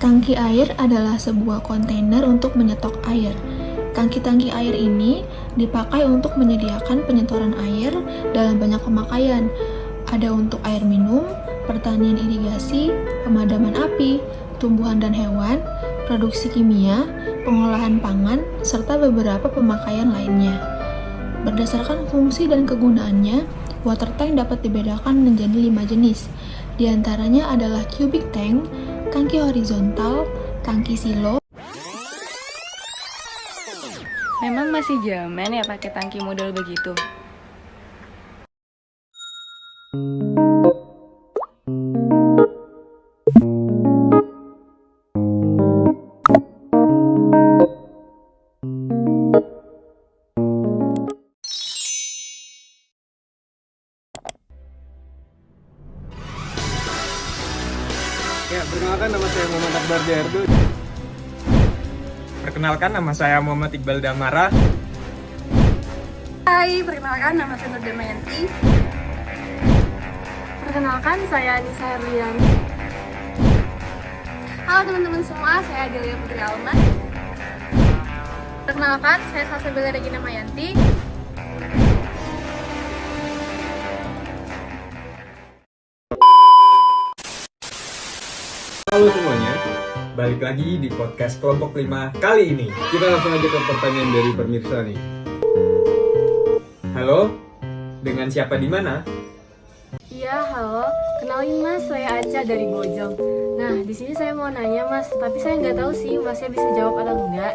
Tangki air adalah sebuah kontainer untuk menyetok air. Tangki-tangki air ini dipakai untuk menyediakan penyetoran air dalam banyak pemakaian. Ada untuk air minum, pertanian irigasi, pemadaman api, tumbuhan dan hewan, produksi kimia, pengolahan pangan, serta beberapa pemakaian lainnya. Berdasarkan fungsi dan kegunaannya, water tank dapat dibedakan menjadi 5 jenis. Di antaranya adalah cubic tank, tangki horizontal, tangki silo. Memang masih zaman ya pakai tangki model begitu? Ya, perkenalkan nama saya Muhammad Akbar Jardu. Perkenalkan, nama saya Muhammad Iqbal Damara. Hai, perkenalkan nama saya Nur Damayanti. Perkenalkan, saya Anissa Herlian. Halo teman-teman semua, saya Adelia Putri Alma. Perkenalkan, saya Salsabila Regina Mayanti. Halo semuanya, balik lagi di podcast Kelompok 5 kali ini. Kita langsung aja ke pertanyaan dari pemirsa nih. Halo, dengan siapa di mana? Iya, halo. Kenalin Mas, saya Aca dari Bojong. Nah, di sini saya mau nanya Mas, tapi saya nggak tahu sih Masnya bisa jawab atau enggak.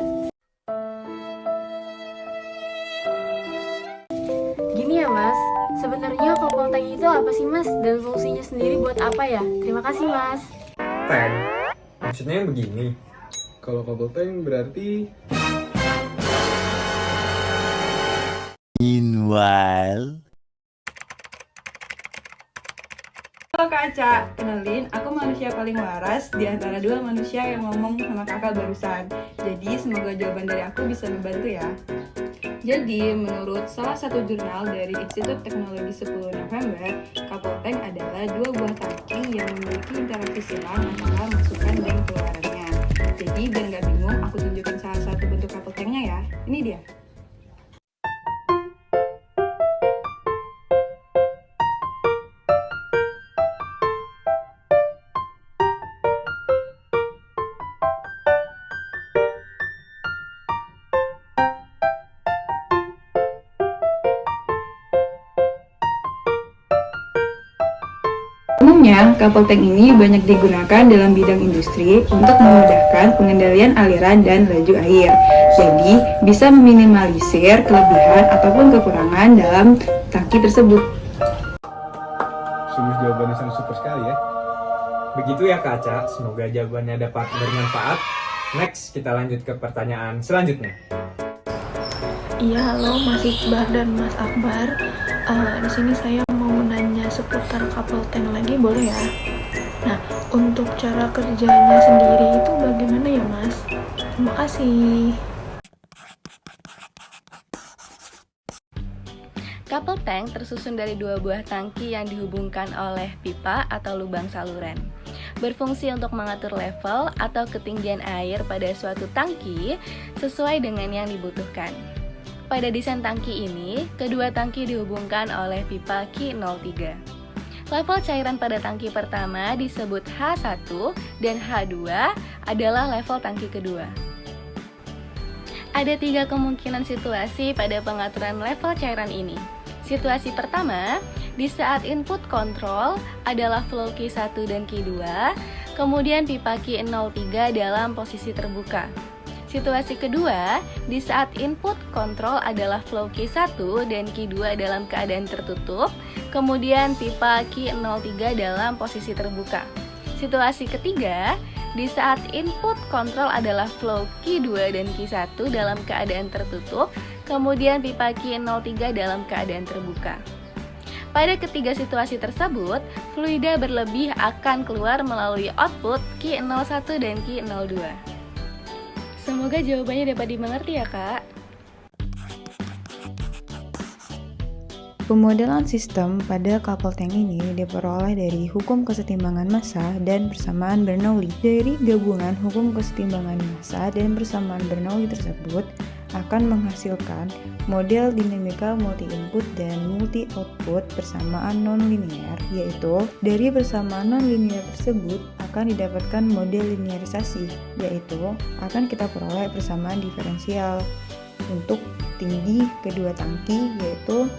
Gini ya Mas, sebenarnya couple tank itu apa sih Mas? Dan fungsinya sendiri buat apa ya? Terima kasih Mas. Tank. Maksudnya yang begini. Kalau couple tank berarti Meanwhile. Halo Kak Aca, kenalin, aku manusia paling waras di antara dua manusia yang ngomong sama kakak barusan. Jadi semoga jawaban dari aku bisa membantu ya. Jadi menurut salah satu jurnal dari Institut Teknologi 10 November, couple tank adalah dua buah tangki yang memiliki interaksi silang antara masukan dan keluarannya. Jadi biar nggak bingung, aku tunjukkan salah satu bentuk couple tanknya ya. Ini dia. Umumnya, couple tank ini banyak digunakan dalam bidang industri untuk memudahkan pengendalian aliran dan laju air. Jadi, bisa meminimalisir kelebihan ataupun kekurangan dalam tangki tersebut. sungguh jawabannya sangat super sekali ya. Begitu ya Kak Aca, semoga jawabannya dapat bermanfaat. Next, kita lanjut ke pertanyaan selanjutnya. Iya, halo Mas Iqbal dan Mas Akbar. Di sini saya mau nanya seputar couple tank lagi, boleh ya? Nah, untuk cara kerjanya sendiri itu bagaimana ya, Mas? Terima kasih. Couple tank tersusun dari dua buah tangki yang dihubungkan oleh pipa atau lubang saluran. Berfungsi untuk mengatur level atau ketinggian air pada suatu tangki sesuai dengan yang dibutuhkan. Pada desain tangki ini, kedua tangki dihubungkan oleh pipa Q03. Level cairan pada tangki pertama disebut H1 dan H2 adalah level tangki kedua. Ada 3 kemungkinan situasi pada pengaturan level cairan ini. Situasi pertama, di saat input kontrol adalah flow Q1 dan Q2, kemudian pipa Q03 dalam posisi terbuka. Situasi kedua, di saat input kontrol adalah flow Q1 dan Q2 dalam keadaan tertutup, kemudian pipa Q03 dalam posisi terbuka. Situasi ketiga, di saat input kontrol adalah flow Q2 dan Q1 dalam keadaan tertutup, kemudian pipa Q03 dalam keadaan terbuka. Pada ketiga situasi tersebut, fluida berlebih akan keluar melalui output Q01 dan Q02. Semoga jawabannya dapat dimengerti ya, Kak. Pemodelan sistem pada couple tank ini diperoleh dari hukum kesetimbangan massa dan persamaan Bernoulli. Dari gabungan hukum kesetimbangan massa dan persamaan Bernoulli tersebut akan menghasilkan model dinamika multi-input dan multi-output persamaan non-linear, yaitu dari persamaan non-linear tersebut akan didapatkan model linearisasi, yaitu akan kita peroleh persamaan diferensial untuk tinggi kedua tangki, yaitu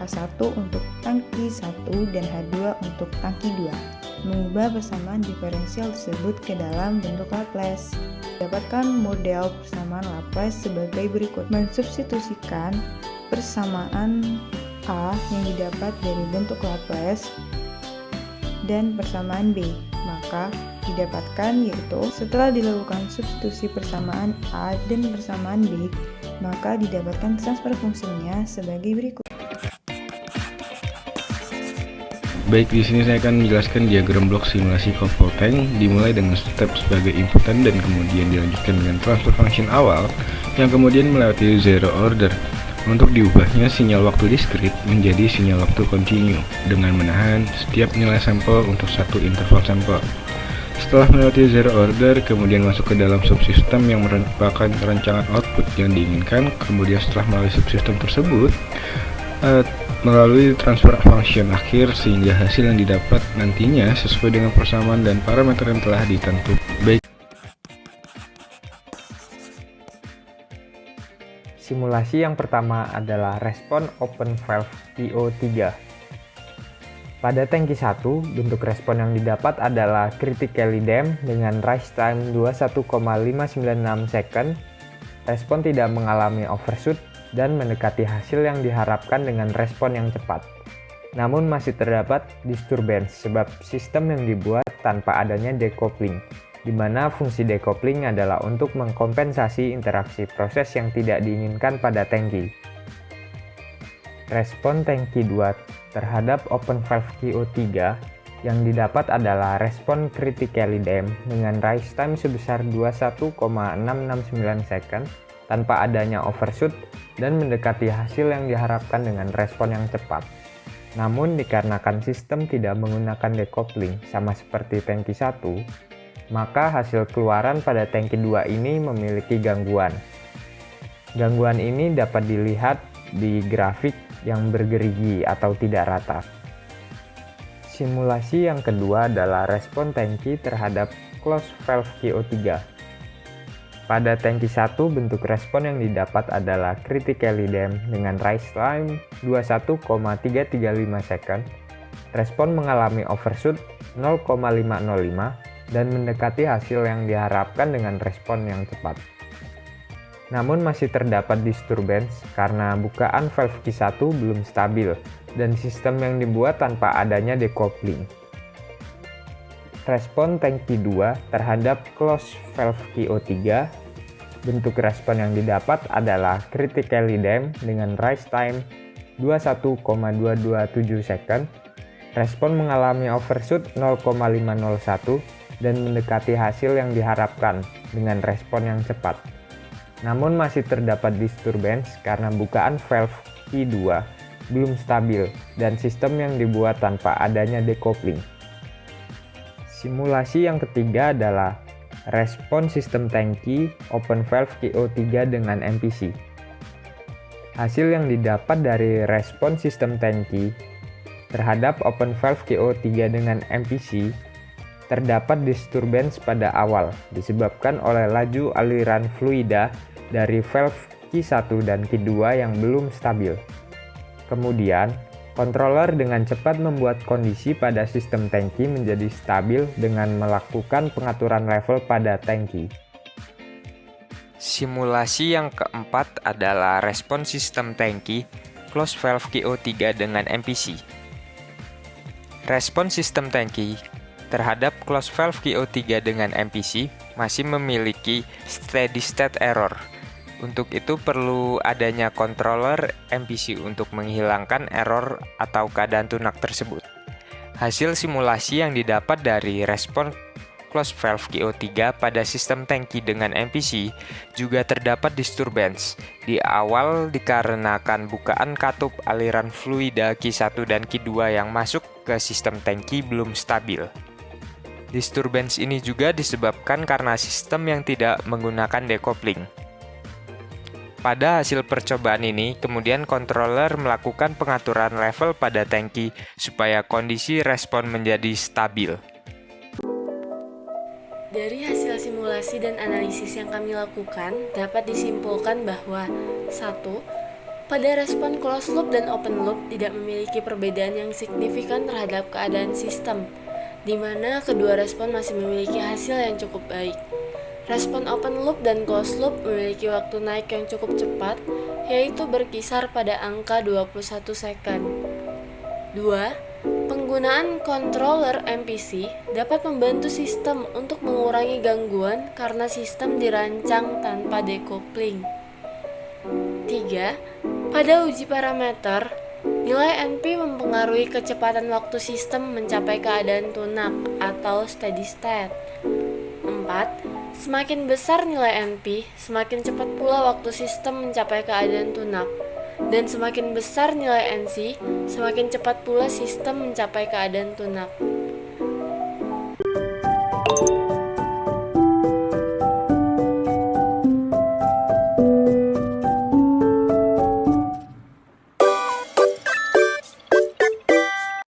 H1 untuk tangki 1 dan H2 untuk tangki 2. Mengubah persamaan diferensial tersebut ke dalam bentuk Laplace. Dapatkan model persamaan Laplace sebagai berikut. Mensubstitusikan persamaan A yang didapat dari bentuk Laplace dan persamaan B, maka didapatkan yaitu setelah dilakukan substitusi persamaan A dan persamaan B, maka didapatkan transfer fungsinya sebagai berikut. Baik, di sini saya akan menjelaskan diagram blok simulasi couple tank dimulai dengan step sebagai inputan dan kemudian dilanjutkan dengan transfer function awal yang kemudian melewati zero order untuk diubahnya sinyal waktu diskrit menjadi sinyal waktu kontinu dengan menahan setiap nilai sampel untuk satu interval sampel. Setelah melewati zero order, kemudian masuk ke dalam subsistem yang merupakan rancangan output yang diinginkan. Kemudian setelah melalui subsistem tersebut, melalui transfer function akhir sehingga hasil yang didapat nantinya sesuai dengan persamaan dan parameter yang telah ditentukan. Baik. Simulasi yang pertama adalah respon open valve TO3. Pada tangki 1, bentuk respon yang didapat adalah critically damped dengan rise time 21,596 second. Respon tidak mengalami overshoot dan mendekati hasil yang diharapkan dengan respon yang cepat. Namun masih terdapat disturbance sebab sistem yang dibuat tanpa adanya decoupling, di mana fungsi decoupling adalah untuk mengkompensasi interaksi proses yang tidak diinginkan pada tangki. Respon tangki 2 terhadap open valve TO3 yang didapat adalah respon critically damped dengan rise time sebesar 21,669 second tanpa adanya overshoot dan mendekati hasil yang diharapkan dengan respon yang cepat. Namun dikarenakan sistem tidak menggunakan decoupling sama seperti tangki 1, maka hasil keluaran pada tangki 2 ini memiliki gangguan. Gangguan ini dapat dilihat di grafik yang bergerigi atau tidak rata. Simulasi yang kedua adalah respon tangki terhadap closed valve TO3. Pada tangki 1, bentuk respon yang didapat adalah critically damped dengan rise time 21,335 second. Respon mengalami overshoot 0,505 dan mendekati hasil yang diharapkan dengan respon yang cepat. Namun masih terdapat disturbance karena bukaan valve Q1 belum stabil dan sistem yang dibuat tanpa adanya decoupling. Respon tangki 2 terhadap closed valve TO3, bentuk respon yang didapat adalah critically damped dengan rise time 21,227 second. Respon mengalami overshoot 0,501 dan mendekati hasil yang diharapkan dengan respon yang cepat. Namun masih terdapat disturbance karena bukaan valve Q2 belum stabil dan sistem yang dibuat tanpa adanya decoupling. Simulasi yang ketiga adalah respon sistem tangki open valve TO3 dengan MPC. Hasil yang didapat dari respon sistem tangki terhadap open valve TO3 dengan MPC terdapat disturbance pada awal disebabkan oleh laju aliran fluida dari valve Q1 dan Q2 yang belum stabil. Kemudian, controller dengan cepat membuat kondisi pada sistem tangki menjadi stabil dengan melakukan pengaturan level pada tangki. Simulasi yang keempat adalah respon sistem tangki closed valve TO3 dengan MPC. Respon sistem tangki terhadap closed valve TO3 dengan MPC masih memiliki steady state error. Untuk itu perlu adanya controller MPC untuk menghilangkan error atau keadaan tunak tersebut. Hasil simulasi yang didapat dari respon closed valve KO3 pada sistem tangki dengan MPC juga terdapat disturbance di awal dikarenakan bukaan katup aliran fluida Q1 dan Q2 yang masuk ke sistem tangki belum stabil. Disturbance ini juga disebabkan karena sistem yang tidak menggunakan decoupling. Pada hasil percobaan ini, kemudian controller melakukan pengaturan level pada tangki supaya kondisi respon menjadi stabil. Dari hasil simulasi dan analisis yang kami lakukan, dapat disimpulkan bahwa 1. Pada respon closed loop dan open loop tidak memiliki perbedaan yang signifikan terhadap keadaan sistem, di mana kedua respon masih memiliki hasil yang cukup baik. Respon open loop dan closed loop memiliki waktu naik yang cukup cepat, yaitu berkisar pada angka 21 second. 2. Penggunaan controller MPC dapat membantu sistem untuk mengurangi gangguan karena sistem dirancang tanpa decoupling. 3. Pada uji parameter, nilai NP mempengaruhi kecepatan waktu sistem mencapai keadaan tunak atau steady state. 4. Semakin besar nilai NP, semakin cepat pula waktu sistem mencapai keadaan tunak. Dan semakin besar nilai NC, semakin cepat pula sistem mencapai keadaan tunak.